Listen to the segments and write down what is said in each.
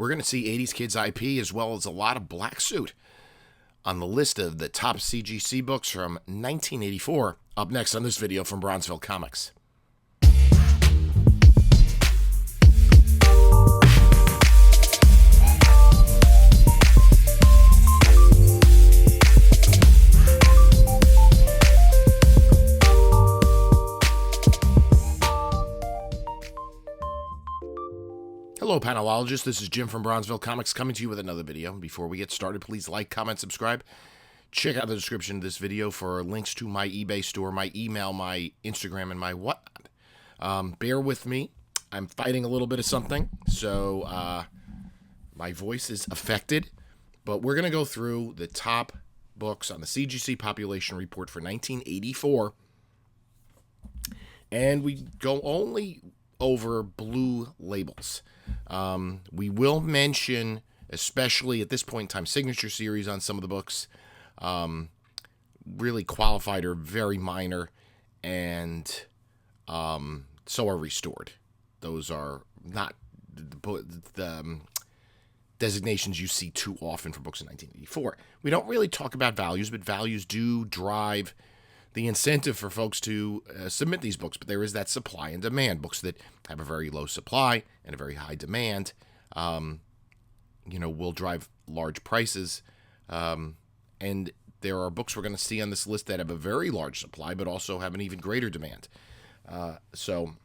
We're going to see 80s Kids IP as well as a lot of Black Suit on the list of the top CGC books from 1984. Up next on this video from Bronzeville Comics. Hello, panelologists. This is Jim from Bronzeville Comics coming to you with another video. Before we get started, please like, comment, subscribe. Check out the description of this video for links to my eBay store, my email, my Instagram, and my whatnot. Bear with me. I'm fighting a little bit of something, so my voice is affected. But we're going to go through the top books on the CGC population report for 1984. And we go only over blue labels. We will mention, especially at this point in time, signature series on some of the books, really qualified or very minor, and so are restored. Those are not the designations you see too often for books in 1984. We don't really talk about values, but values do drive the incentive for folks to submit these books, but there is that supply and demand. Books that have a very low supply and a very high demand, will drive large prices. And there are books we're going to see on this list that have a very large supply, but also have an even greater demand. So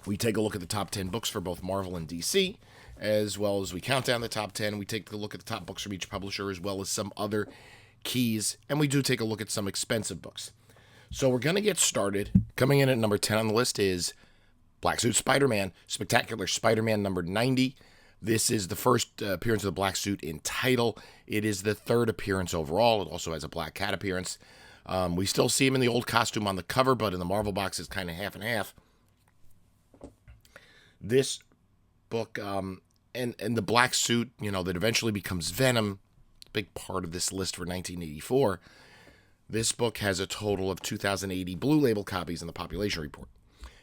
we take a look at the top 10 books for both Marvel and DC, as well as we count down the top 10. We take a look at the top books from each publisher, as well as some other keys, and we do take a look at some expensive books. So we're going to get started. Coming in at number 10 on the list is Black Suit Spider-Man, Spectacular Spider-Man number 90. This is the first appearance of the Black Suit in title. It is the third appearance overall. It also has a Black Cat appearance. We still see him in the old costume on the cover, but in the Marvel box it's kind of half and half. This book, and the Black Suit, that eventually becomes Venom, big part of this list for 1984. This book has a total of 2,080 blue label copies in the population report.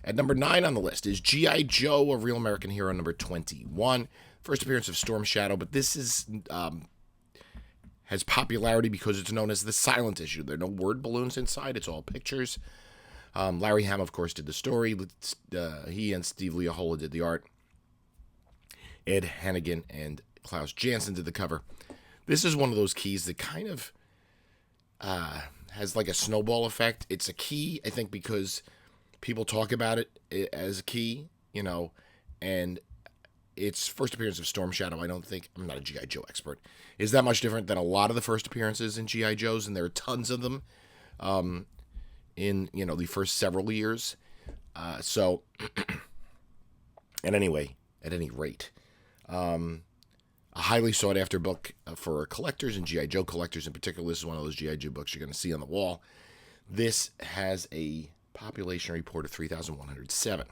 At number 9 on the list is G.I. Joe, A Real American Hero, number 21. First appearance of Storm Shadow, but this is has popularity because it's known as the silent issue. There are no word balloons inside. It's all pictures. Larry Hama, of course, did the story. He and Steve Leohola did the art. Ed Hannigan and Klaus Janson did the cover. This is one of those keys that kind of has like a snowball effect. It's a key, I think, because people talk about it as a key, and its first appearance of Storm Shadow, I'm not a G.I. Joe expert, is that much different than a lot of the first appearances in G.I. Joes, and there are tons of them in, the first several years. At any rate, a highly sought-after book for collectors and G.I. Joe collectors in particular. This is one of those G.I. Joe books you're going to see on the wall. This has a population report of 3,107.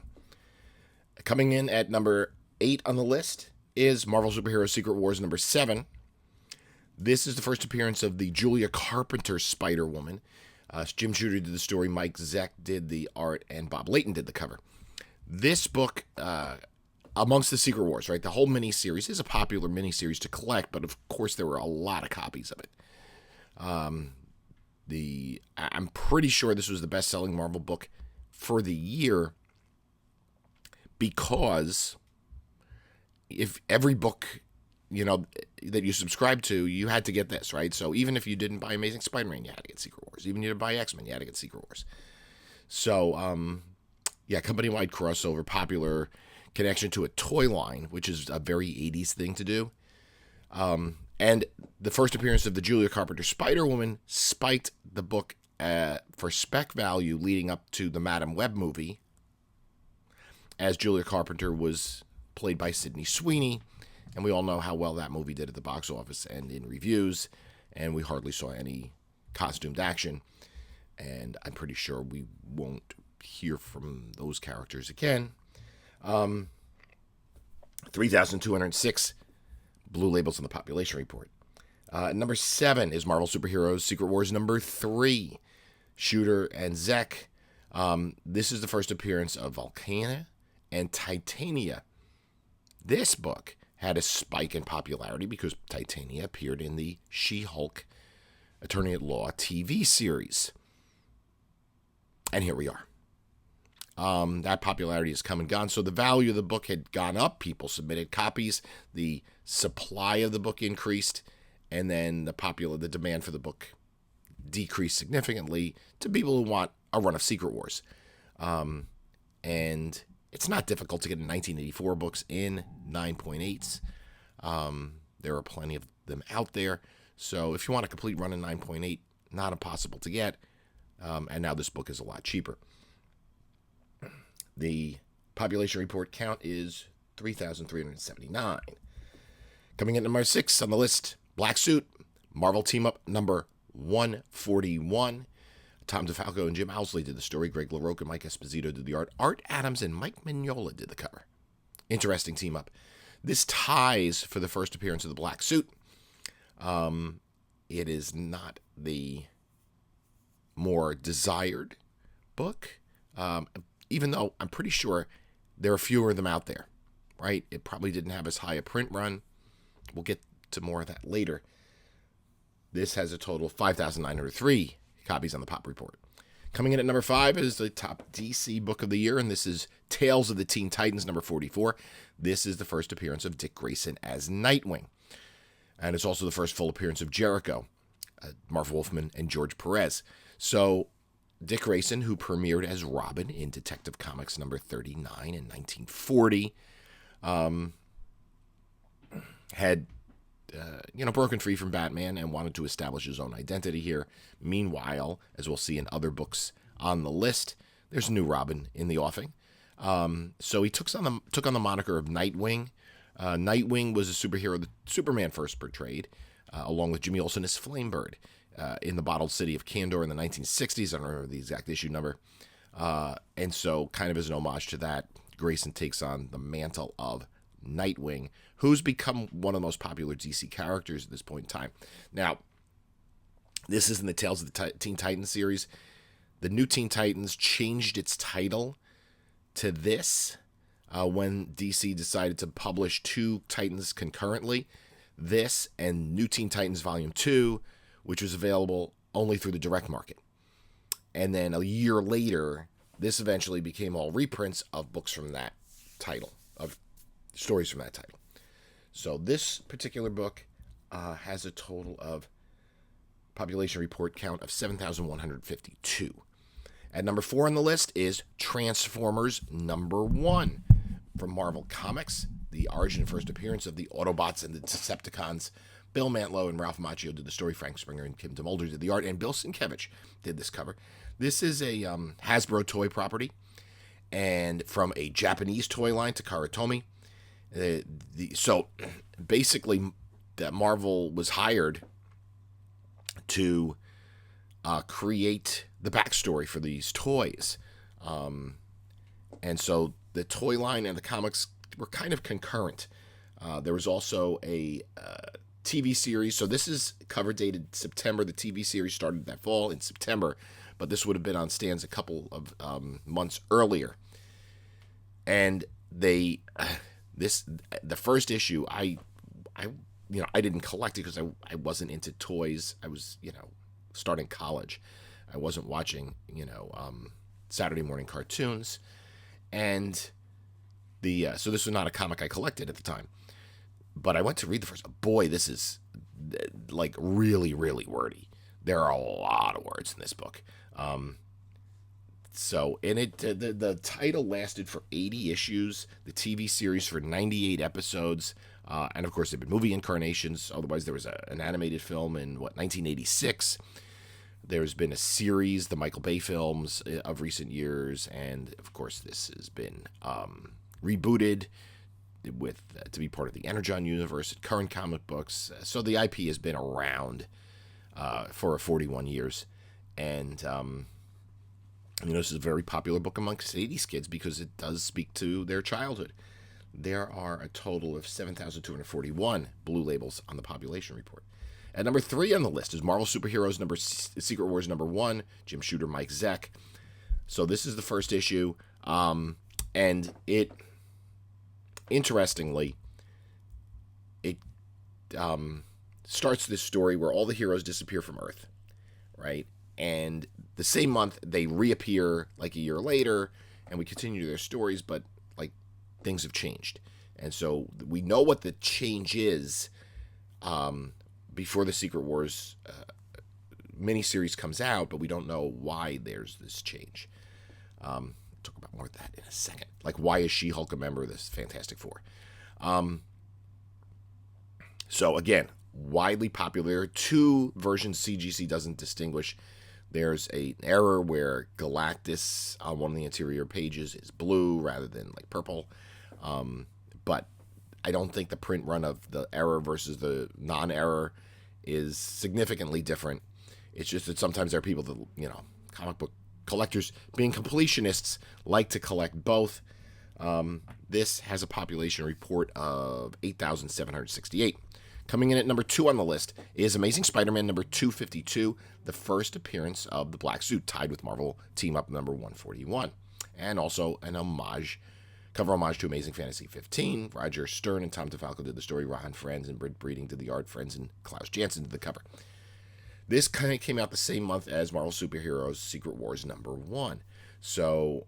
Coming in at number 8 on the list is Marvel Superhero Secret Wars number 7. This is the first appearance of the Julia Carpenter Spider-Woman. Jim Shooter did the story, Mike Zeck did the art, and Bob Layton did the cover. This book, amongst the Secret Wars, right? The whole miniseries is a popular miniseries to collect, but of course there were a lot of copies of it. I'm pretty sure this was the best-selling Marvel book for the year, because if every book, that you subscribe to, you had to get this, right? So even if you didn't buy Amazing Spider-Man, you had to get Secret Wars. Even if you didn't buy X-Men, you had to get Secret Wars. So, company-wide crossover, popular connection to a toy line, which is a very 80s thing to do. And the first appearance of the Julia Carpenter Spider-Woman spiked the book for spec value leading up to the Madam Web movie, as Julia Carpenter was played by Sydney Sweeney, and we all know how well that movie did at the box office and in reviews, and we hardly saw any costumed action, and I'm pretty sure we won't hear from those characters again. 3,206 blue labels on the population report. Number 7 is Marvel Superheroes Secret Wars number 3. Shooter and Zeck. This is the first appearance of Volcana and Titania. This book had a spike in popularity because Titania appeared in the She-Hulk Attorney at Law TV series. And here we are. That popularity has come and gone. So the value of the book had gone up. People submitted copies. The supply of the book increased. And then the demand for the book decreased significantly to people who want a run of Secret Wars. And it's not difficult to get 1984 books in 9.8s. There are plenty of them out there. So if you want a complete run in 9.8, not impossible to get. And now this book is a lot cheaper. The population report count is 3,379. Coming in number 6 on the list, Black Suit, Marvel Team-Up number 141. Tom DeFalco and Jim Owsley did the story. Greg LaRocque and Mike Esposito did the art. Art Adams and Mike Mignola did the cover. Interesting team-up. This ties for the first appearance of the Black Suit. It is not the more desired book, even though I'm pretty sure there are fewer of them out there, right? It probably didn't have as high a print run. We'll get to more of that later. This has a total of 5,903 copies on the Pop Report. Coming in at number 5 is the top DC book of the year, and this is Tales of the Teen Titans, number 44. This is the first appearance of Dick Grayson as Nightwing. And it's also the first full appearance of Jericho, Marv Wolfman, and George Perez. So Dick Grayson, who premiered as Robin in Detective Comics number 39 in 1940, had broken free from Batman and wanted to establish his own identity here. Meanwhile, as we'll see in other books on the list, there's a new Robin in the offing. So he took on the moniker of Nightwing. Nightwing was a superhero that Superman first portrayed, along with Jimmy Olsen as Flamebird, in the bottled city of Kandor in the 1960s. I don't remember the exact issue number. And so, kind of as an homage to that, Grayson takes on the mantle of Nightwing, who's become one of the most popular DC characters at this point in time. Now, this is in the Tales of the Teen Titans series. The new Teen Titans changed its title to this when DC decided to publish 2 Titans concurrently. This and New Teen Titans Volume 2, which was available only through the direct market. And then a year later, this eventually became all reprints of books from that title, of stories from that title. So this particular book has a total of population report count of 7,152. At number 4 on the list is Transformers number 1 from Marvel Comics, the origin and first appearance of the Autobots and the Decepticons. Bill Mantlo and Ralph Macchio did the story. Frank Springer and Kim DeMolder did the art, and Bill Sienkiewicz did this cover. This is a Hasbro toy property, and from a Japanese toy line, Takara Tomy. So basically, that Marvel was hired to create the backstory for these toys. And so the toy line and the comics were kind of concurrent. There was also a TV series. So this is cover dated September. The TV series started that fall in September, but this would have been on stands a couple of months earlier. And the first issue, I didn't collect it because I wasn't into toys. I was, starting college. I wasn't watching, Saturday morning cartoons. And so this was not a comic I collected at the time. But I went to read the first. Boy, this is like really, really wordy. There are a lot of words in this book. So in it, the title lasted for 80 issues. The TV series for 98 episodes. And of course, there have been movie incarnations. Otherwise, there was an animated film in 1986. There's been a series, the Michael Bay films of recent years, and of course, this has been rebooted to be part of the Energon universe, current comic books. So the IP has been around for 41 years, and this is a very popular book amongst 80s kids because it does speak to their childhood. There are a total of 7,241 blue labels on the population report. At number 3 on the list is Marvel Superheroes Secret Wars number 1, Jim Shooter, Mike Zeck. So this is the first issue, and it, interestingly, starts this story where all the heroes disappear from Earth, right? And the same month they reappear like a year later, and we continue their stories, but like things have changed, and so we know what the change is before the Secret Wars miniseries comes out, but we don't know why there's this change. I'll talk about more of that in a second. Like, why is She-Hulk a member of this Fantastic Four? So again, widely popular. Two versions CGC doesn't distinguish. There's an error where Galactus on one of the interior pages is blue rather than like purple. But I don't think the print run of the error versus the non-error is significantly different. It's just that sometimes there are people that, comic book collectors, being completionists, like to collect both. This has a population report of 8,768. Coming in at number 2 on the list is Amazing Spider-Man number 252, the first appearance of the Black Suit, tied with Marvel Team Up number 141. And also an cover homage to Amazing Fantasy 15. Roger Stern and Tom DeFalco did the story. Ron Frenz and Britt Breeding did the art. Frenz and Klaus Janson did the cover. This kind of came out the same month as Marvel Superheroes Secret Wars number 1. So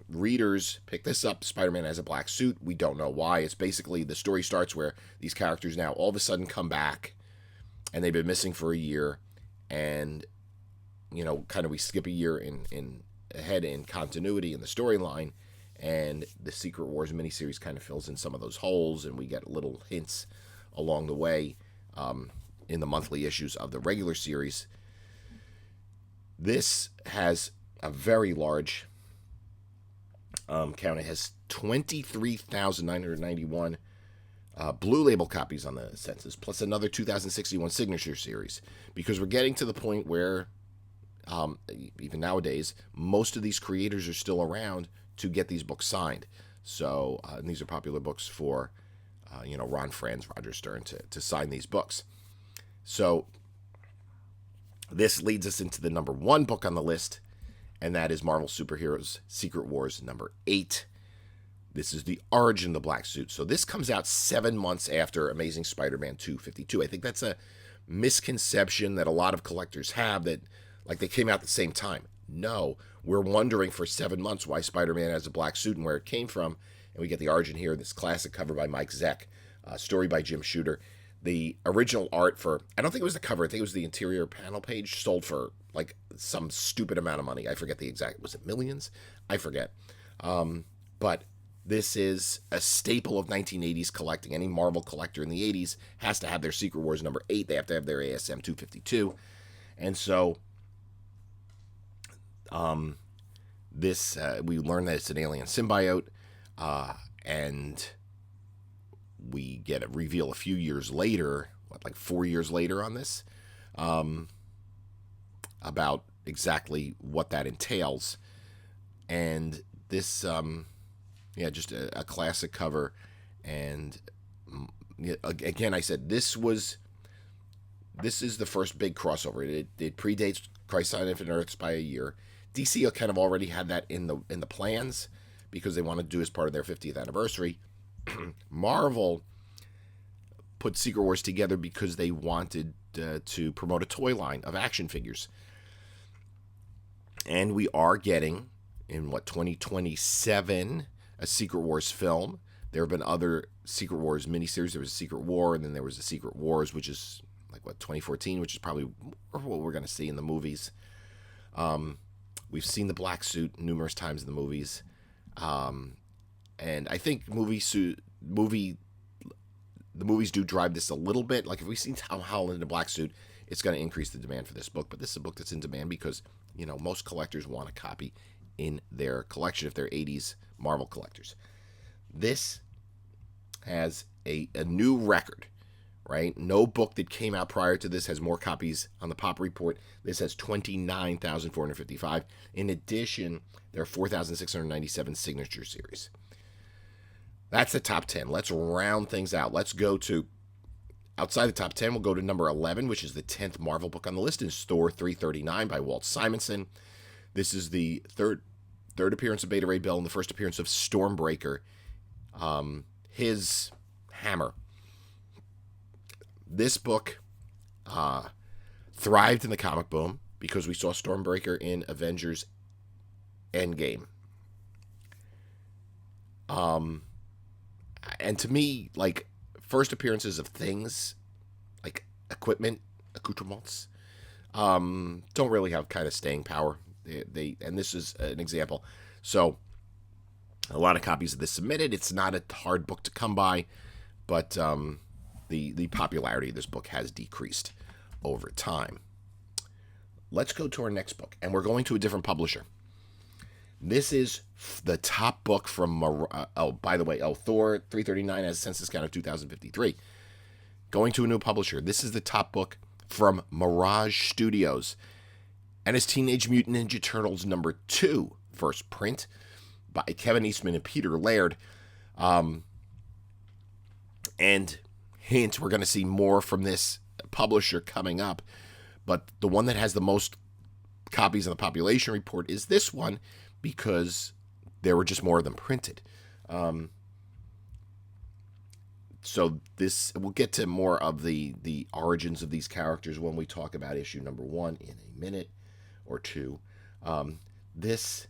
readers pick this up. Spider-Man has a black suit. We don't know why. It's basically, the story starts where these characters now all of a sudden come back, and they've been missing for a year, and kind of we skip a year in ahead in continuity in the storyline, and the Secret Wars miniseries kind of fills in some of those holes, and we get little hints along the way in the monthly issues of the regular series. This has a very large count. It has 23,991 blue label copies on the census, plus another 2,061 signature series, because we're getting to the point where even nowadays most of these creators are still around to get these books signed. So and these are popular books for Ron Frenz, Roger Stern to sign these books. So this leads us into the number 1 book on the list, and that is Marvel Superheroes Secret Wars number 8. This is the origin of the black suit. So this comes out 7 months after Amazing Spider-Man 252. I think that's a misconception that a lot of collectors have, that like they came out at the same time. No, we're wondering for 7 months why Spider-Man has a black suit and where it came from. And we get the origin here, this classic cover by Mike Zeck, story by Jim Shooter. The original art for, I don't think it was the cover, I think it was the interior panel page, sold for like some stupid amount of money. I forget the exact, was it millions? I forget. But this is a staple of 1980s collecting. Any Marvel collector in the 80s has to have their Secret Wars number 8. They have to have their ASM 252. And so this, we learn that it's an alien symbiote, and we get a reveal a few years later, like 4 years later on this, about exactly what that entails. And this, just a classic cover. And again, I said this is the first big crossover. It predates Crisis on Infinite Earths by a year. DC kind of already had that in the plans because they wanted to do as part of their 50th anniversary. Marvel put Secret Wars together because they wanted to promote a toy line of action figures. And we are getting, in 2027, a Secret Wars film. There have been other Secret Wars miniseries. There was a Secret War, and then there was a Secret Wars, which is 2014, which is probably what we're going to see in the movies. We've seen the black suit numerous times in the movies. And I think the movies do drive this a little bit. Like if we see Tom Holland in a black suit, it's going to increase the demand for this book. But this is a book that's in demand because, most collectors want a copy in their collection if they're 80s Marvel collectors. This has a new record, right? No book that came out prior to this has more copies on the Pop Report. This has 29,455. In addition, there are 4,697 signature series. That's the top 10. Let's round things out. Let's go to, outside the top 10, we'll go to number 11, which is the 10th Marvel book on the list, is Thor 339 by Walt Simonson. This is the third appearance of Beta Ray Bill and the first appearance of Stormbreaker, his hammer. This book thrived in the comic boom because we saw Stormbreaker in Avengers Endgame. And to me, like, first appearances of things, like equipment, accoutrements, don't really have kind of staying power. And this is an example. So, a lot of copies of this submitted. It's not a hard book to come by, but the popularity of this book has decreased over time. Let's go to our next book, and we're going to a different publisher. This is the top book from, Thor 339 has a census count of 2,053. Going to a new publisher. This is the top book from Mirage Studios, and it's Teenage Mutant Ninja Turtles #2, first print by Kevin Eastman and Peter Laird. And hint, we're going to see more from this publisher coming up. But the one that has the most copies in the population report is this one, because there were just more of them printed. So we'll get to more of the origins of these characters when we talk about issue #1 in a minute or two. This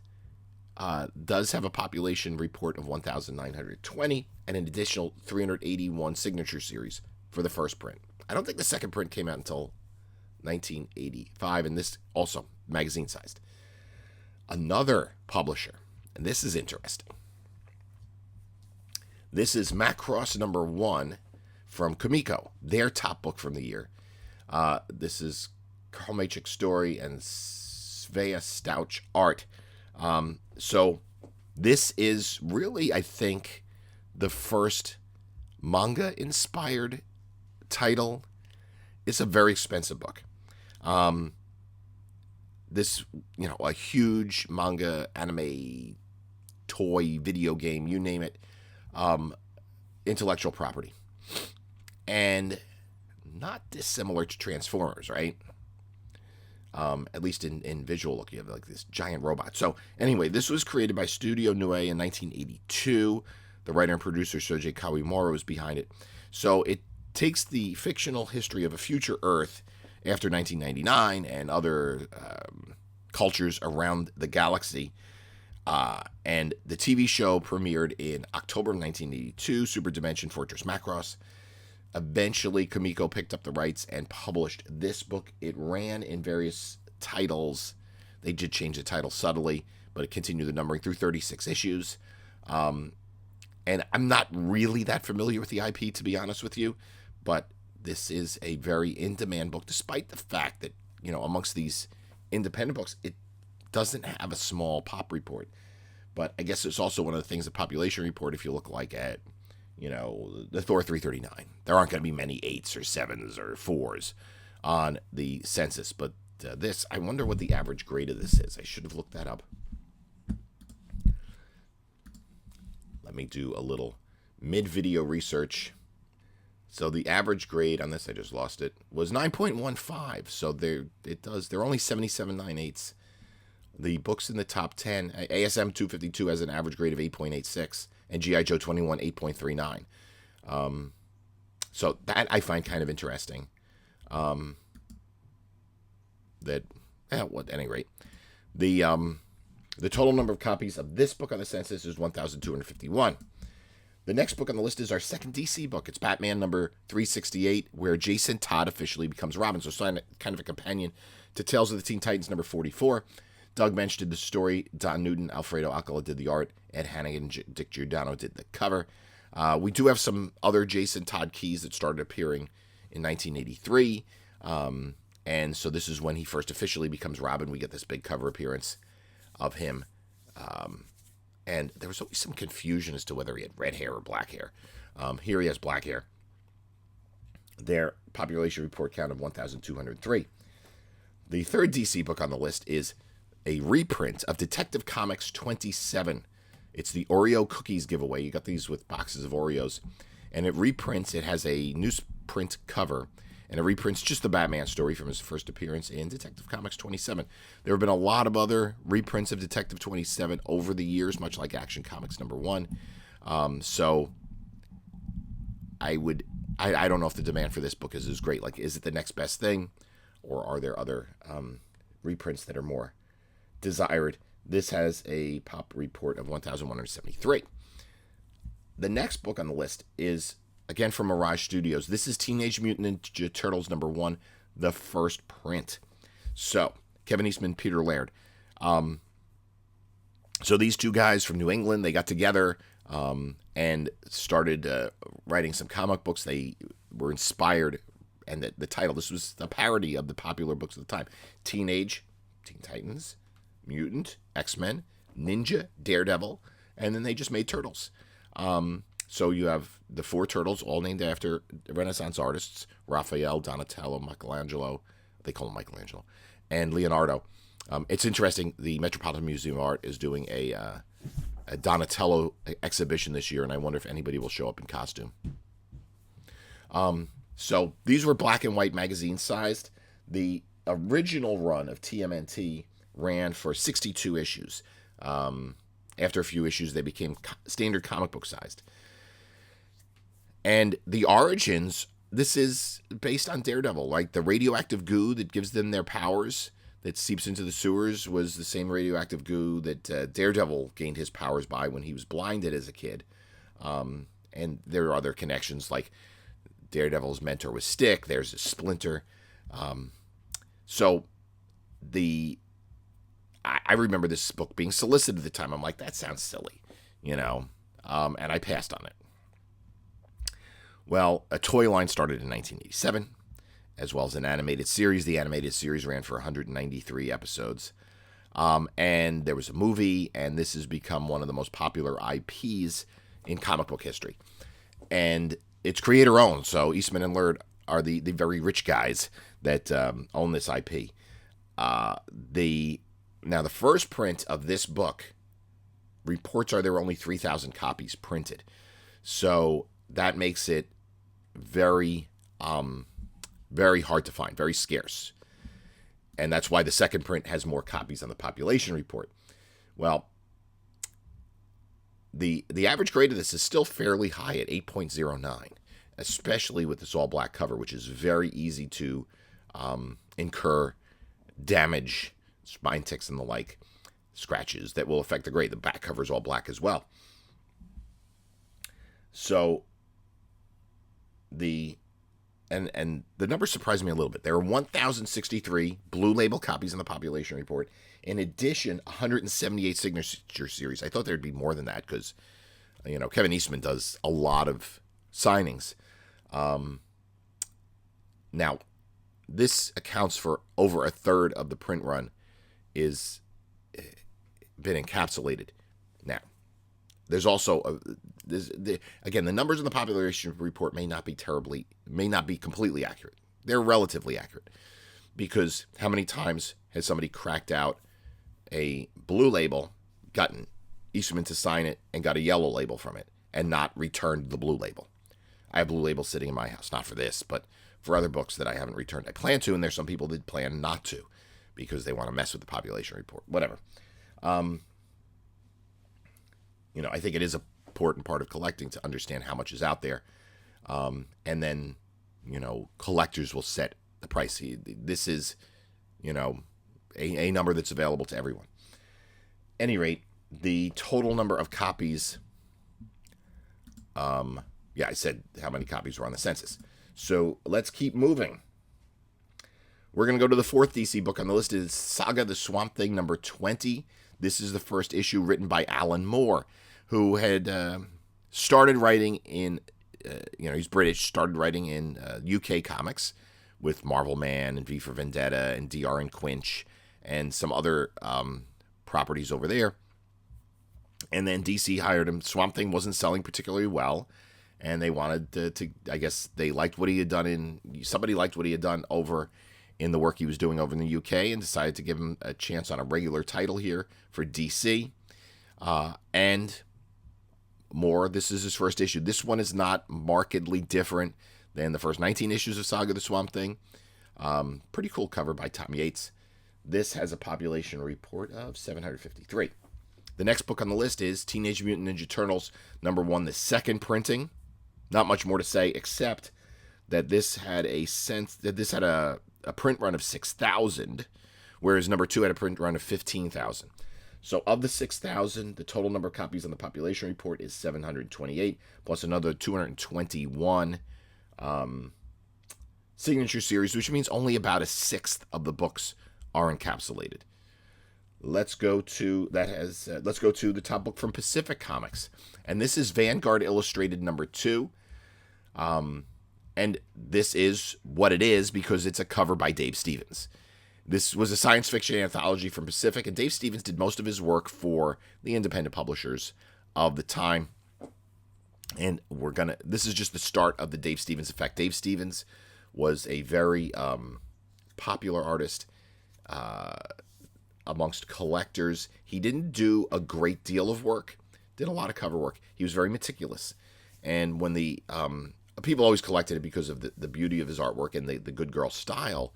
does have a population report of 1,920 and an additional 381 signature series for the first print. I don't think the second print came out until 1985, and this also magazine sized. Another publisher, and this is interesting. This is Macross #1 from Comico, their top book from the year. This is Carl Machik story and Svea Stouch art. So this is really, I think, the first manga-inspired title. It's a very expensive book. This, a huge manga, anime, toy, video game, you name it, intellectual property. And not dissimilar to Transformers, right? At least in visual look, you have like this giant robot. So anyway, this was created by Studio Nue in 1982. The writer and producer Shoji Kawamura was behind it. So it takes the fictional history of a future Earth after 1999 and other cultures around the galaxy. And the TV show premiered in October of 1982, Super Dimension Fortress Macross. Eventually, Comico picked up the rights and published this book. It ran in various titles. They did change the title subtly, but it continued the numbering through 36 issues. And I'm not really that familiar with the IP, to be honest with you, but this is a very in-demand book, despite the fact that, amongst these independent books, it doesn't have a small pop report. But I guess it's also one of the things, the population report, if you look like at, the Thor 339, there aren't going to be many 8s or 7s or 4s on the census. But this, I wonder what the average grade of this is. I should have looked that up. Let me do a little mid-video research. So the average grade on this, I just lost it, was 9.15. So they're only 77 9/8. The books in the top 10, ASM 252 has an average grade of 8.86, and G.I. Joe 21, 8.39. So that I find kind of interesting. At any rate, the total number of copies of this book on the census is 1,251. The next book on the list is our second DC book. It's Batman #368, where Jason Todd officially becomes Robin. So it's kind of a companion to Tales of the Teen Titans #44. Doug Mensch did the story. Don Newton, Alfredo Alcala did the art. Ed Hannigan, Dick Giordano did the cover. We do have some other Jason Todd keys that started appearing in 1983. And so this is when he first officially becomes Robin. We get this big cover appearance of him. And there was always some confusion as to whether he had red hair or black hair. Here he has black hair. Their population report count of 1,203. The third DC book on the list is a reprint of Detective Comics 27. It's the Oreo cookies giveaway. You got these with boxes of Oreos. And it reprints. It has a newsprint cover. And it reprints just the Batman story from his first appearance in Detective Comics 27. There have been a lot of other reprints of Detective 27 over the years, much like Action Comics #1. So I I don't know if the demand for this book is as great. Like, is it the next best thing, or are there other reprints that are more desired? This has a pop report of 1,173. The next book on the list is, again, from Mirage Studios. This is Teenage Mutant Ninja Turtles #1, the first print. So, Kevin Eastman, Peter Laird. So these two guys from New England, they got together and started writing some comic books. They were inspired, and the title, this was a parody of the popular books of the time. Teenage, Teen Titans, Mutant, X-Men, Ninja, Daredevil, and then they just made Turtles. So you have the 4 turtles, all named after Renaissance artists: Raphael, Donatello, Michelangelo. They call him Michelangelo, and Leonardo. It's interesting. The Metropolitan Museum of Art is doing a Donatello exhibition this year, and I wonder if anybody will show up in costume. So these were black and white magazine sized. The original run of TMNT ran for 62 issues. After a few issues, they became standard comic book sized. And the origins, this is based on Daredevil. Like, the radioactive goo that gives them their powers, that seeps into the sewers, was the same radioactive goo that Daredevil gained his powers by when he was blinded as a kid. And there are other connections, like Daredevil's mentor was Stick. There's a Splinter. So I remember this book being solicited at the time. I'm like, that sounds silly, and I passed on it. Well, a toy line started in 1987, as well as an animated series. The animated series ran for 193 episodes. And there was a movie, and this has become one of the most popular IPs in comic book history. And it's creator-owned, so Eastman and Laird are the very rich guys that own this IP. Now, the first print of this book, reports are there were only 3,000 copies printed. So that makes it very, very hard to find, very scarce. And that's why the second print has more copies on the population report. Well, the average grade of this is still fairly high at 8.09, especially with this all-black cover, which is very easy to incur damage, spine ticks and the like, scratches that will affect the grade. The back cover is all black as well. So the number surprised me a little bit. There are 1,063 blue label copies in the population report. In addition, 178 signature series. I thought there'd be more than that because, Kevin Eastman does a lot of signings. Now, this accounts for over a third of the print run is been encapsulated. Now, there's also again, the numbers in the population report may not be completely accurate. They're relatively accurate, because how many times has somebody cracked out a blue label, gotten Eastman to sign it, and got a yellow label from it, and not returned the blue label? I have blue labels sitting in my house, not for this, but for other books that I haven't returned. I plan to, and there's some people that plan not to because they want to mess with the population report. Whatever. I think it is an important part of collecting to understand how much is out there. And then, collectors will set the price. This is, a number that's available to everyone. At any rate, the total number of copies, I said how many copies were on the census. So let's keep moving. We're going to go to the fourth DC book on the list. Is Saga the Swamp Thing #20. This is the first issue written by Alan Moore, who had started writing in, he's British, started writing in UK comics with Marvel Man and V for Vendetta and DR and Quinch and some other properties over there. And then DC hired him. Swamp Thing wasn't selling particularly well, and they wanted to I guess they liked what he had done somebody liked what he had done over in the work he was doing over in the UK, and decided to give him a chance on a regular title here for DC. And more, this is his first issue. This one is not markedly different than the first 19 issues of Saga the Swamp Thing. Pretty cool cover by Tom Yates. This has a population report of 753. The next book on the list is Teenage Mutant Ninja Turtles #1, the second printing. Not much more to say, except that this had a print run of 6,000, whereas number 2 had a print run of 15,000. So of the 6,000, the total number of copies on the population report is 728, plus another 221 signature series, which means only about a sixth of the books are encapsulated. Let's go to the top book from Pacific Comics, and this is Vanguard Illustrated number 2. And this is what it is because it's a cover by Dave Stevens. This was a science fiction anthology from Pacific, and Dave Stevens did most of his work for the independent publishers of the time. And this is just the start of the Dave Stevens effect. Dave Stevens was a very popular artist amongst collectors. He didn't do a great deal of work, did a lot of cover work. He was very meticulous. And when the people always collected it because of the beauty of his artwork and the good girl style.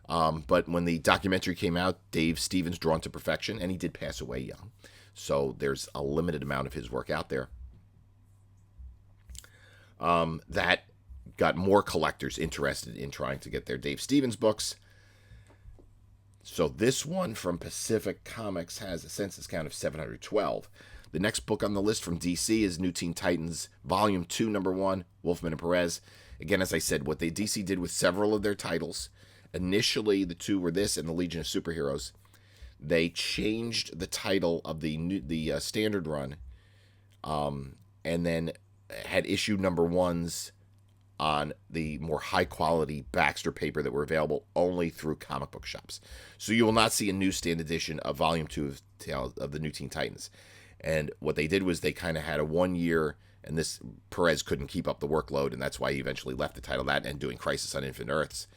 But when the documentary came out, Dave Stevens, Drawn to Perfection, and he did pass away young. So there's a limited amount of his work out there. That got more collectors interested in trying to get their Dave Stevens books. So this one from Pacific Comics has a census count of 712. The next book on the list from DC is New Teen Titans, Volume 2, Number 1, Wolfman and Perez. Again, as I said, what DC did with several of their titles, initially the two were this and the Legion of Superheroes. They changed the title of the standard run, and then had issue number 1s on the more high-quality Baxter paper that were available only through comic book shops. So you will not see a newsstand edition of Volume 2 of the New Teen Titans. And what they did was they kind of had a 1 year, and this Perez couldn't keep up the workload, and that's why he eventually left the title that and doing Crisis on Infinite Earths.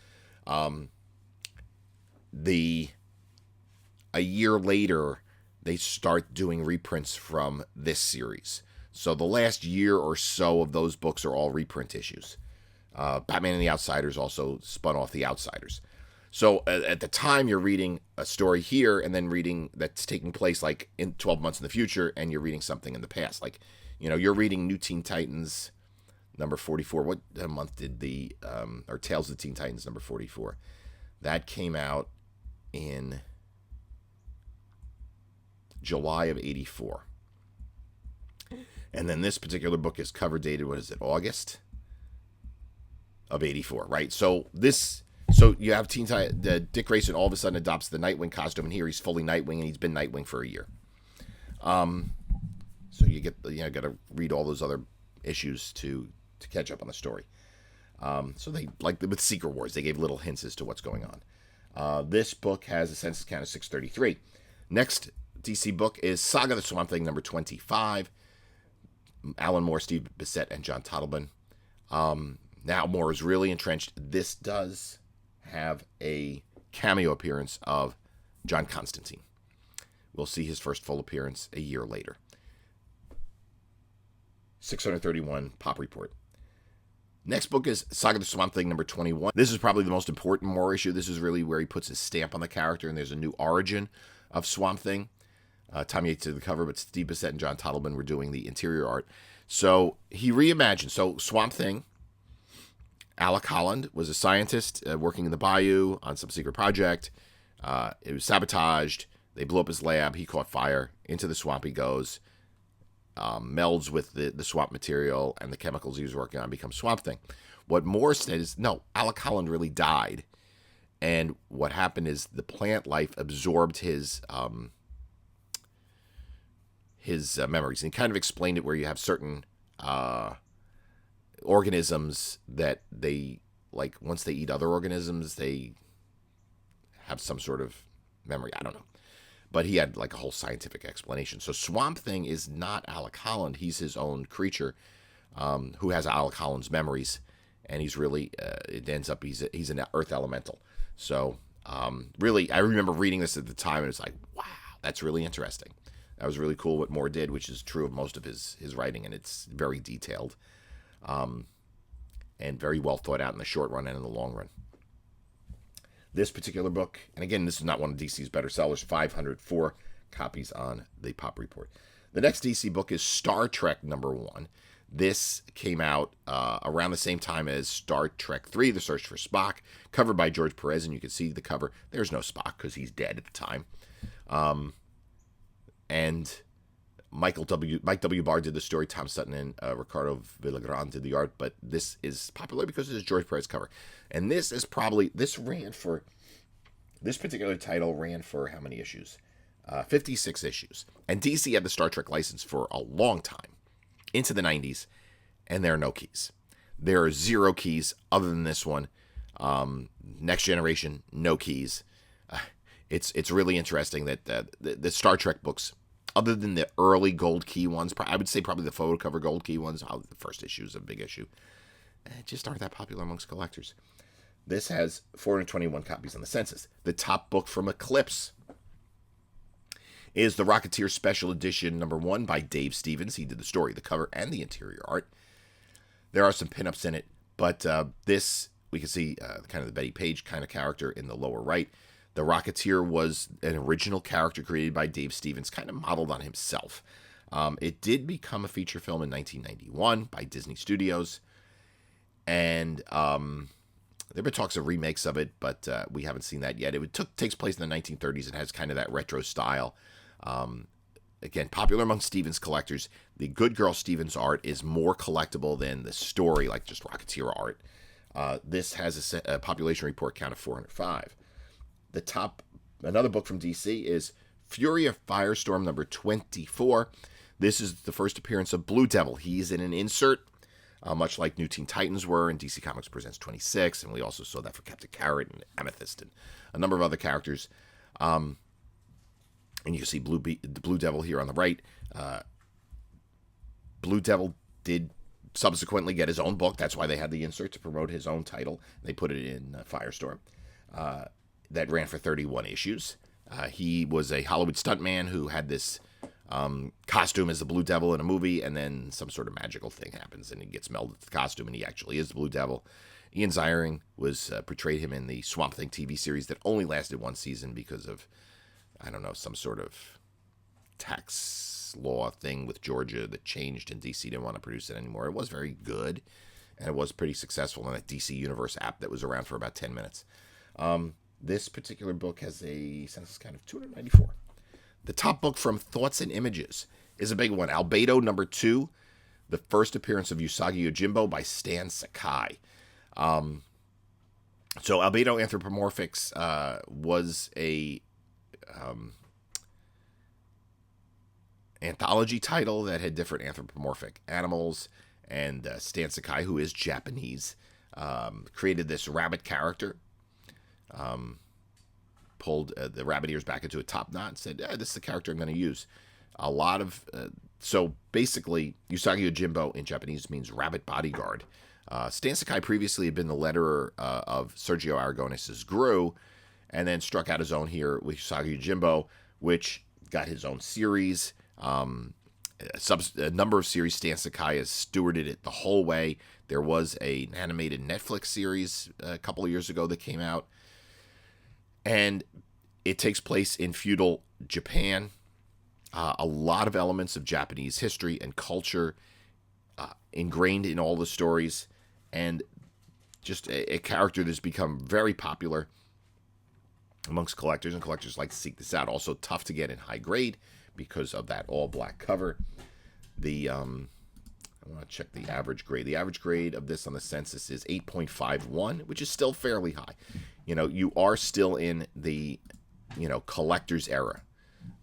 A year later, they start doing reprints from this series. So the last year or so of those books are all reprint issues. Batman and the Outsiders also spun off the Outsiders. So at the time, you're reading a story here and then reading that's taking place like in 12 months in the future, and you're reading something in the past. Like, you're reading New Teen Titans number 44. What month did or Tales of the Teen Titans number 44? That came out in July of 84. And then this particular book is cover dated, what is it, August of 84, right? So you have Dick Grayson all of a sudden adopts the Nightwing costume, and here he's fully Nightwing, and he's been Nightwing for a year. So you got to read all those other issues to catch up on the story. So they, like with Secret Wars, they gave little hints as to what's going on. This book has a census count of 633. Next DC book is Saga the Swamp Thing number 25. Alan Moore, Steve Bissette, and John Totleben. Now Moore is really entrenched. This does have a cameo appearance of John Constantine. We'll see his first full appearance a year later. 631 Pop Report. Next book is Saga the Swamp Thing number 21. This is probably the most important Moore issue. This is really where he puts his stamp on the character, and there's a new origin of Swamp Thing. Tom Yates did the cover, but Steve Bissette and John Totleben were doing the interior art. So he reimagined. So Swamp Thing, Alec Holland was a scientist working in the bayou on some secret project. It was sabotaged. They blew up his lab. He caught fire. Into the swamp he goes. Melds with the swamp material and the chemicals he was working on, becomes Swamp Thing. What Moore said is, no, Alec Holland really died. And what happened is the plant life absorbed his memories. And he kind of explained it where you have certain organisms that they, like, once they eat other organisms, they have some sort of memory. I don't know. But he had like a whole scientific explanation. So Swamp Thing is not Alec Holland. He's his own creature who has Alec Holland's memories. And he's really, it ends up, he's an earth elemental. So really, I remember reading this at the time, and it's like, wow, that's really interesting. That was really cool what Moore did, which is true of most of his writing, and it's very detailed and very well thought out in the short run and in the long run. This particular book, and again, this is not one of DC's better sellers, 504 copies on the Pop Report. The next DC book is Star Trek number 1. This came out around the same time as Star Trek III, The Search for Spock, covered by George Perez, and you can see the cover. There's no Spock because he's dead at the time. And Mike W. Barr did the story, Tom Sutton and Ricardo Villagrán did the art, but this is popular because it's a George Perez cover. And this particular title ran for how many issues? 56 issues. And DC had the Star Trek license for a long time, into the 90s, and there are no keys. There are 0 keys other than this one. Next Generation, no keys. It's really interesting that the Star Trek books, other than the early gold key ones, I would say probably the photo cover gold key ones, the first issue is a big issue, just aren't that popular amongst collectors. This has 421 copies on the census. The top book from Eclipse is The Rocketeer Special Edition #1 by Dave Stevens. He did the story, the cover, and the interior art. There are some pinups in it, but this, we can see kind of the Betty Page kind of character in the lower right. The Rocketeer was an original character created by Dave Stevens, kind of modeled on himself. It did become a feature film in 1991 by Disney Studios, and there have been talks of remakes of it, but we haven't seen that yet. It takes place in the 1930s and has kind of that retro style. Again, popular among Stevens collectors. The Good Girl Stevens art is more collectible than the story, like just Rocketeer art. This has a population report count of 405. Another book from DC is Fury of Firestorm #24. This is the first appearance of Blue Devil. He's in an insert, much like New Teen Titans were in DC Comics Presents 26, and we also saw that for Captain Carrot and Amethyst and a number of other characters. And you can see Blue Devil here on the right. Blue Devil did subsequently get his own book. That's why they had the insert to promote his own title. They put it in Firestorm. That ran for 31 issues. He was a Hollywood stuntman who had this costume as the Blue Devil in a movie, and then some sort of magical thing happens, and he gets melded to the costume, and he actually is the Blue Devil. Ian Ziering portrayed him in the Swamp Thing TV series that only lasted 1 season because of, I don't know, some sort of tax law thing with Georgia that changed, and DC didn't want to produce it anymore. It was very good, and it was pretty successful in that DC Universe app that was around for about 10 minutes. This particular book has a census count of 294. The top book from Thoughts and Images is a big one. Albedo #2, the first appearance of Usagi Yojimbo by Stan Sakai. So Albedo Anthropomorphics was a anthology title that had different anthropomorphic animals, and Stan Sakai, who is Japanese, created this rabbit character. Pulled the rabbit ears back into a top knot and said, this is the character I'm going to use. So basically, Usagi Yojimbo in Japanese means rabbit bodyguard. Stan Sakai previously had been the letterer of Sergio Aragones' Gru, and then struck out his own here with Usagi Yojimbo, which got his own series. A number of series. Stan Sakai has stewarded it the whole way. There was an animated Netflix series a couple of years ago that came out, and it takes place in feudal Japan. A lot of elements of Japanese history and culture ingrained in all the stories, and just a character that's become very popular amongst collectors, and collectors like to seek this out. Also tough to get in high grade because of that all-black cover. I want to check the average grade. The average grade of this on the census is 8.51, which is still fairly high. You are still in the, collector's era,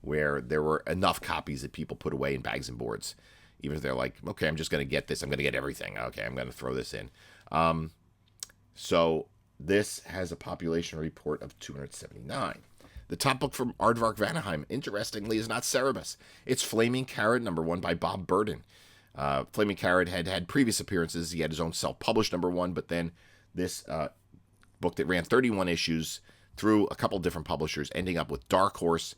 where there were enough copies that people put away in bags and boards. Even if they're like, okay, I'm just going to get this. I'm going to get everything. Okay, I'm going to throw this in. So this has a population report of 279. The top book from Aardvark Vanaheim, interestingly, is not Cerebus. It's Flaming Carrot #1 by Bob Burden. Flaming Carrot had previous appearances. He had his own self-published #1, but then this book that ran 31 issues through a couple different publishers, ending up with Dark Horse,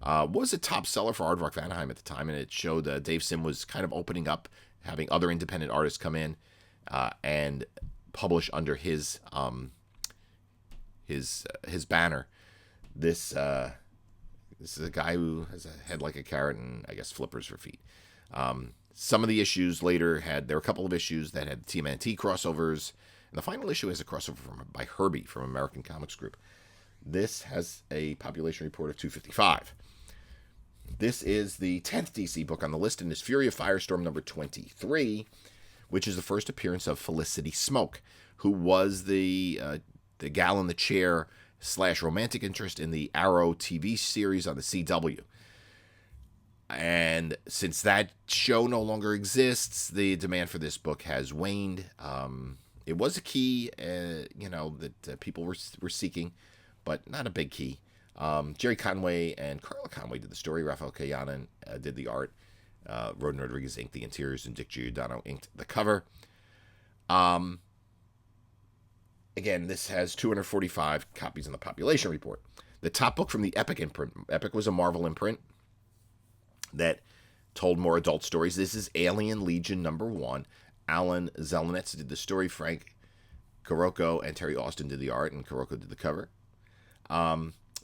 was a top seller for Aardvark Vanaheim at the time, and it showed Dave Sim was kind of opening up, having other independent artists come in and publish under his banner. This is a guy who has a head like a carrot and I guess flippers for feet. Some of the issues later there were a couple of issues that had TMNT crossovers, and the final issue has a crossover by Herbie from American Comics Group. This has a population report of 255. This is the 10th DC book on the list, and is Fury of Firestorm number 23, which is the first appearance of Felicity Smoke, who was the gal in the chair / romantic interest in the Arrow TV series on the CW. And since that show no longer exists, the demand for this book has waned. It was a key, that people were seeking, but not a big key. Jerry Conway and Carla Conway did the story. Rafael Kayanan did the art. Roden Rodriguez inked the interiors, and Dick Giordano inked the cover. Again, this has 245 copies in the population report. The top book from the Epic imprint. Epic was a Marvel imprint that told more adult stories. This is Alien Legion #1. Alan Zelenetz did the story. Frank Kuroko and Terry Austin did the art, and Kuroko did the cover.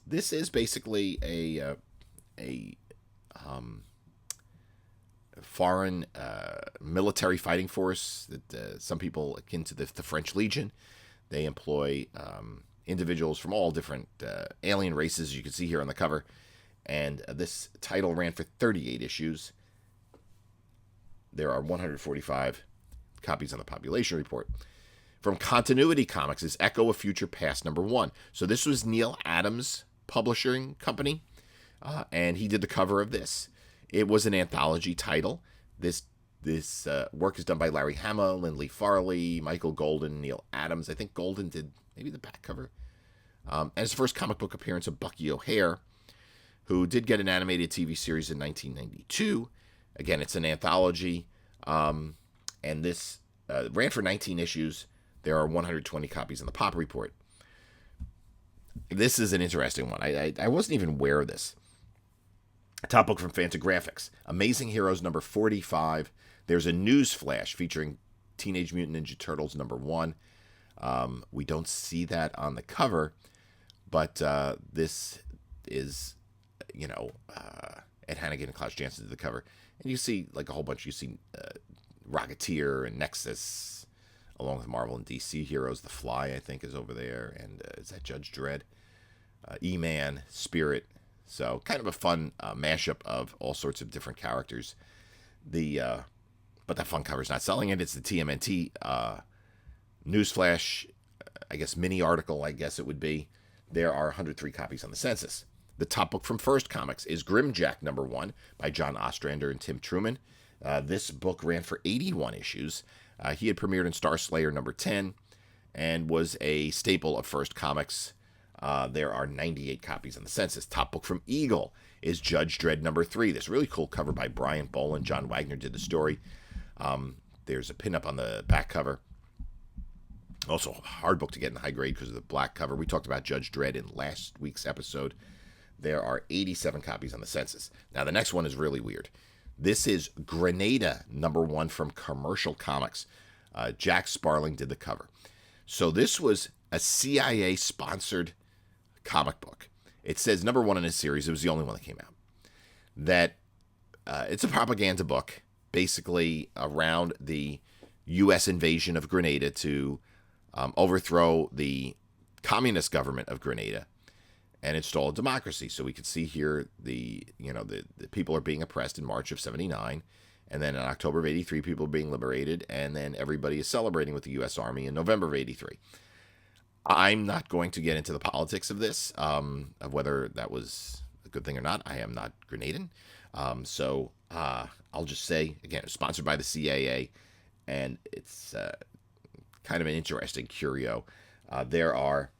This is basically a foreign military fighting force that some people akin to the French Legion. They employ individuals from all different alien races, you can see here on the cover. And this title ran for 38 issues. There are 145 copies on the population report. From Continuity Comics is Echo of Future Past #1. So this was Neil Adams' publishing company, and he did the cover of this. It was an anthology title. This work is done by Larry Hama, Lindley Farley, Michael Golden, Neil Adams. I think Golden did maybe the back cover. And it's the first comic book appearance of Bucky O'Hare, who did get an animated TV series in 1992. Again, it's an anthology, and this ran for 19 issues. There are 120 copies in the Pop Report. This is an interesting one. I wasn't even aware of this. Top book from Fantagraphics, Amazing Heroes #45. There's a news flash featuring Teenage Mutant Ninja Turtles #1. We don't see that on the cover, but this is, Ed Hannigan and Klaus Janson did the cover. And you see like a whole bunch. You see Rocketeer and Nexus, along with Marvel and DC heroes. The Fly, I think, is over there. And is that Judge Dredd? E-Man, Spirit. So kind of a fun mashup of all sorts of different characters. But that fun cover's not selling it. It's the TMNT newsflash, I guess, mini article, I guess it would be. There are 103 copies on the census. The top book from First Comics is Grimjack #1 by John Ostrander and Tim Truman. This book ran for 81 issues. He had premiered in Star Slayer #10 and was a staple of First Comics. There are 98 copies on the census. Top book from Eagle is Judge Dredd #3. This really cool cover by Brian Boland. John Wagner did the story. There's a pinup on the back cover. Also, a hard book to get in high grade because of the black cover. We talked about Judge Dredd in last week's episode. There are 87 copies on the census. Now, the next one is really weird. This is Grenada #1 from Commercial Comics. Jack Sparling did the cover. So this was a CIA-sponsored comic book. It says #1 in his series. It was the only one that came out. That it's a propaganda book, basically around the U.S. invasion of Grenada to overthrow the communist government of Grenada and install a democracy. So we can see here the people are being oppressed in March of 79, and then in October of 83, people are being liberated, and then everybody is celebrating with the U.S. Army in November of 83. I'm not going to get into the politics of this, of whether that was a good thing or not. I am not Grenadian. So I'll just say, again, it's sponsored by the CIA, and it's kind of an interesting curio. There are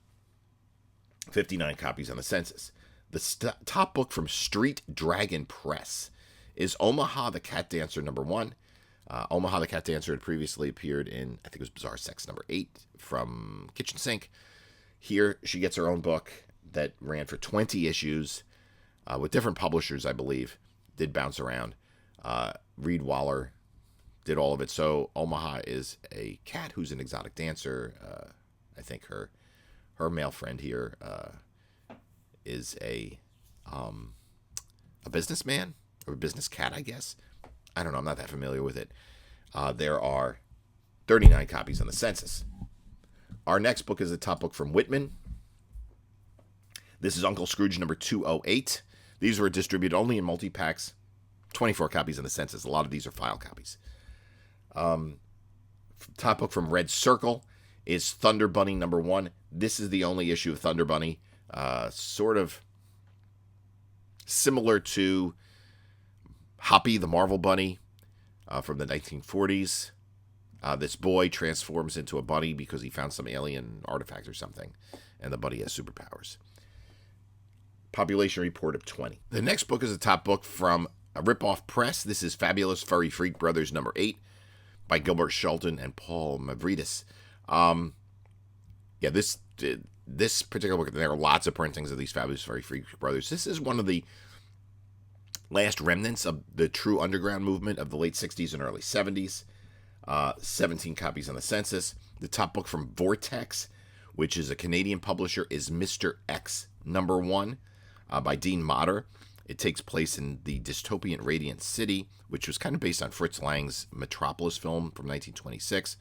59 copies on the census. The top book from Street Dragon Press is Omaha the Cat Dancer #1. Omaha the Cat Dancer had previously appeared in, I think it was Bizarre Sex #8 from Kitchen Sink. Here, she gets her own book that ran for 20 issues with different publishers, I believe. Did bounce around. Reed Waller did all of it. So Omaha is a cat who's an exotic dancer. I think her male friend here is a businessman or a business cat, I guess. I don't know. I'm not that familiar with it. There are 39 copies on the census. Our next book is a top book from Whitman. This is Uncle Scrooge number 208. These were distributed only in multi-packs. 24 copies in the census. A lot of these are file copies. Top book from Red Circle is Thunder Bunny number 1. This is the only issue of Thunder Bunny. Sort of similar to Hoppy the Marvel Bunny from the 1940s. This boy transforms into a bunny because he found some alien artifact or something, and the bunny has superpowers. Population report of 20. The next book is a top book from a Ripoff Press. This is Fabulous Furry Freak Brothers number 8 by Gilbert Shelton and Paul Mavridis. This particular book, there are lots of printings of these Fabulous Furry Freak Brothers. This is one of the last remnants of the true underground movement of the late 60s and early 70s. 17 copies on the census. The top book from Vortex, which is a Canadian publisher, is Mr. X number 1 by Dean Motter. It takes place in the dystopian Radiant City, which was kind of based on Fritz Lang's Metropolis film from 1926.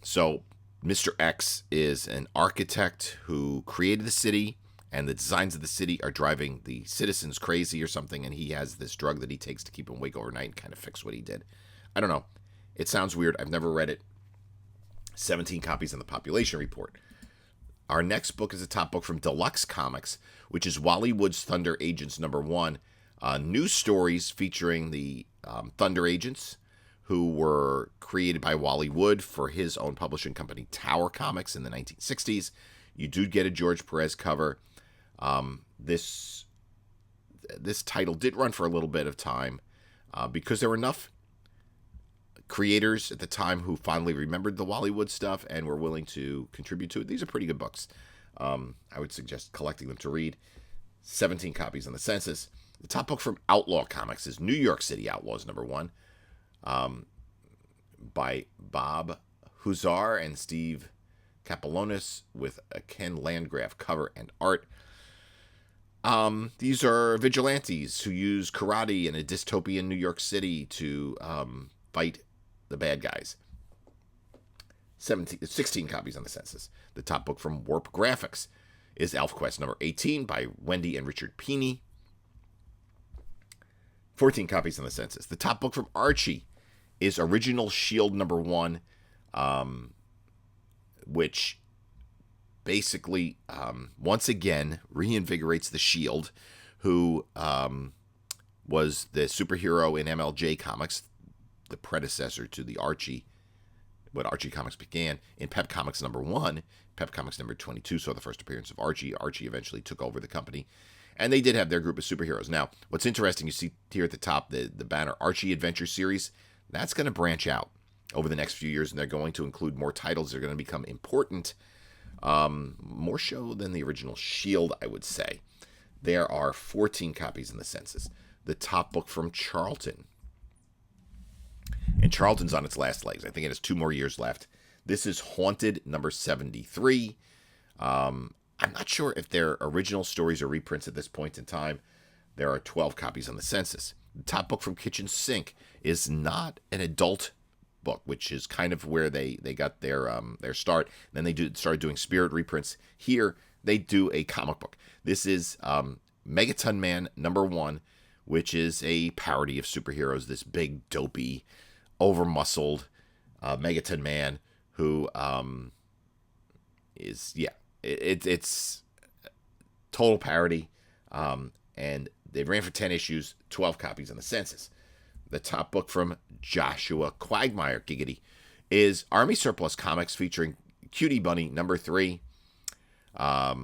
So Mr. X is an architect who created the city, and the designs of the city are driving the citizens crazy or something, and he has this drug that he takes to keep him awake overnight and kind of fix what he did. I don't know. It sounds weird. I've never read it. 17 copies in the population report. Our next book is a top book from Deluxe Comics, which is Wally Wood's Thunder Agents number 1. New stories featuring the Thunder Agents, who were created by Wally Wood for his own publishing company, Tower Comics, in the 1960s. You do get a George Perez cover. This title did run for a little bit of time because there were enough creators at the time who fondly remembered the Wally Wood stuff and were willing to contribute to it. These are pretty good books. I would suggest collecting them to read. 17 copies on the census. The top book from Outlaw Comics is New York City Outlaws number 1 by Bob Huzar and Steve Capellonis with a Ken Landgraf cover and art. These are vigilantes who use karate in a dystopian New York City to fight the bad guys. 16 copies on the census. The top book from Warp Graphics is ElfQuest number 18 by Wendy and Richard Peeney. 14 copies on the census. The top book from Archie is Original Shield number 1, which basically once again reinvigorates the Shield, who was the superhero in MLJ Comics, the predecessor to the Archie, what Archie Comics began. In Pep Comics number 1, Pep Comics number 22 saw the first appearance of Archie. Archie eventually took over the company, and they did have their group of superheroes. Now, what's interesting, you see here at the top, the banner Archie Adventure Series, that's going to branch out over the next few years, and they're going to include more titles that are going to become important, more so than the original Shield, I would say. There are 14 copies in the census. The top book from Charlton. And Charlton's on its last legs. I think it has 2 more years left. This is Haunted number 73. I'm not sure if their original stories are reprints at this point in time. There are 12 copies on the census. The top book from Kitchen Sink is not an adult book, which is kind of where they got their start. Then they started doing Spirit reprints. Here, they do a comic book. This is Megaton Man number 1, which is a parody of superheroes. This big, dopey, over-muscled Megaton Man who it's total parody. And they ran for 10 issues, 12 copies on the census. The top book from Joshua Quagmire, giggity, is Army Surplus Comics featuring Cutie Bunny number 3. I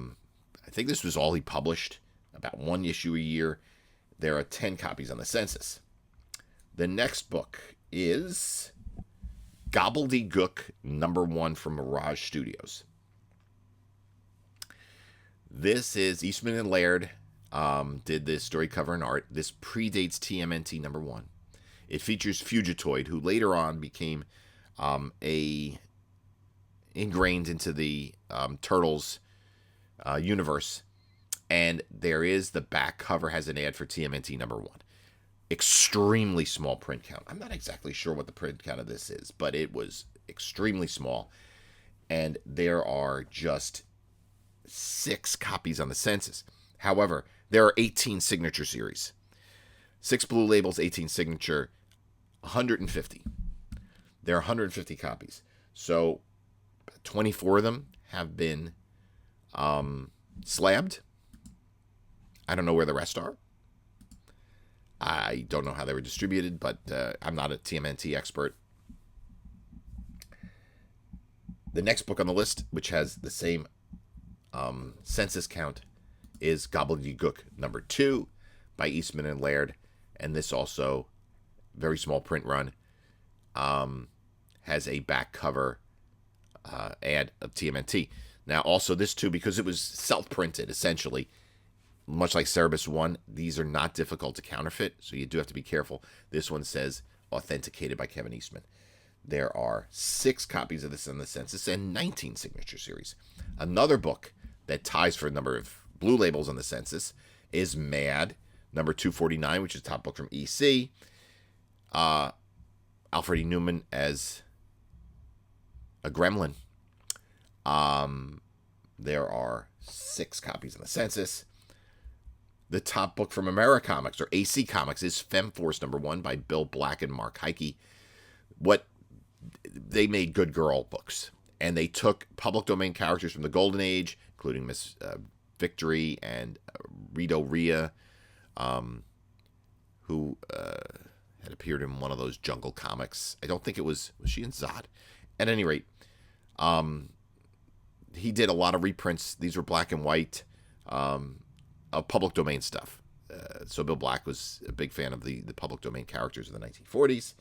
think this was all he published, about 1 issue a year. There are 10 copies on the census. The next book is Gobbledygook number 1 from Mirage Studios. This is Eastman and Laird did this story cover and art. This predates TMNT number 1. It features Fugitoid, who later on became ingrained into the Turtles universe. And there is the back cover has an ad for TMNT number 1. extremely small print count. I'm not exactly sure what the print count of this is, but it was extremely small. And there are just 6 copies on the census. However, there are 18 signature series. 6 blue labels, 18 signature, 150. There are 150 copies. So 24 of them have been slabbed. I don't know where the rest are. I don't know how they were distributed, but I'm not a TMNT expert. The next book on the list, which has the same census count, is Gobbledygook number 2 by Eastman and Laird. And this also, very small print run, has a back cover ad of TMNT. Now, also this too, because it was self-printed, essentially, much like Cerebus 1, these are not difficult to counterfeit, so you do have to be careful. This one says, authenticated by Kevin Eastman. There are 6 copies of this in the census and 19 signature series. Another book that ties for a number of blue labels on the census is Mad, number 249, which is top book from EC. Alfred E. Newman as a gremlin. There are 6 copies in the census. The top book from Americomics, or AC Comics, is Femforce number 1 by Bill Black and Mark Heike. They made good girl books, and they took public domain characters from the Golden Age, including Miss Victory and Rito Rhea, who had appeared in one of those Jungle comics. I don't think it was she in Zod? At any rate, he did a lot of reprints. These were black and white of public domain stuff. So Bill Black was a big fan of the public domain characters of the 1940s.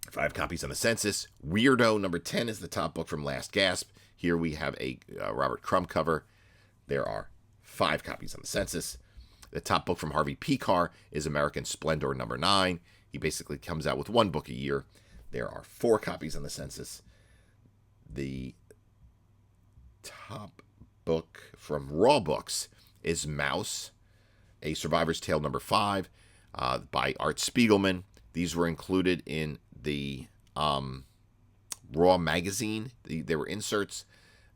5 copies on the census. Weirdo number 10 is the top book from Last Gasp. Here we have a Robert Crumb cover. There are 5 copies on the census. The top book from Harvey Pekar is American Splendor number 9. He basically comes out with 1 book a year. There are 4 copies on the census. The top book from Raw Books is Mouse, A Survivor's Tale number 5 by Art Spiegelman. These were included in the Raw magazine. They were inserts.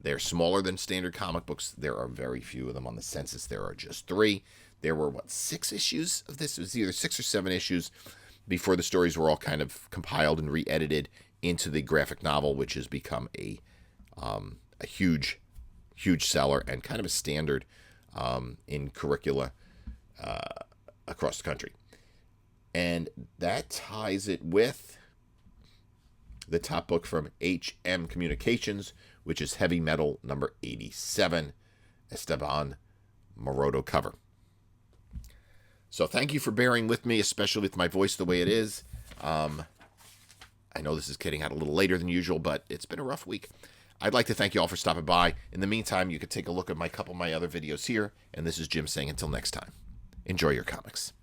They're smaller than standard comic books. There are very few of them on the census. There are just 3. There were, 6 issues of this? It was either 6 or 7 issues before the stories were all kind of compiled and re-edited into the graphic novel, which has become a huge seller and kind of a standard in curricula across the country. And that ties it with the top book from HM Communications, which is Heavy Metal number 87, Esteban Morodo cover. So thank you for bearing with me, especially with my voice the way it is. I know this is getting out a little later than usual, but it's been a rough week. I'd like to thank you all for stopping by. In the meantime, you could take a look at couple of my other videos here. And this is Jim saying until next time, enjoy your comics.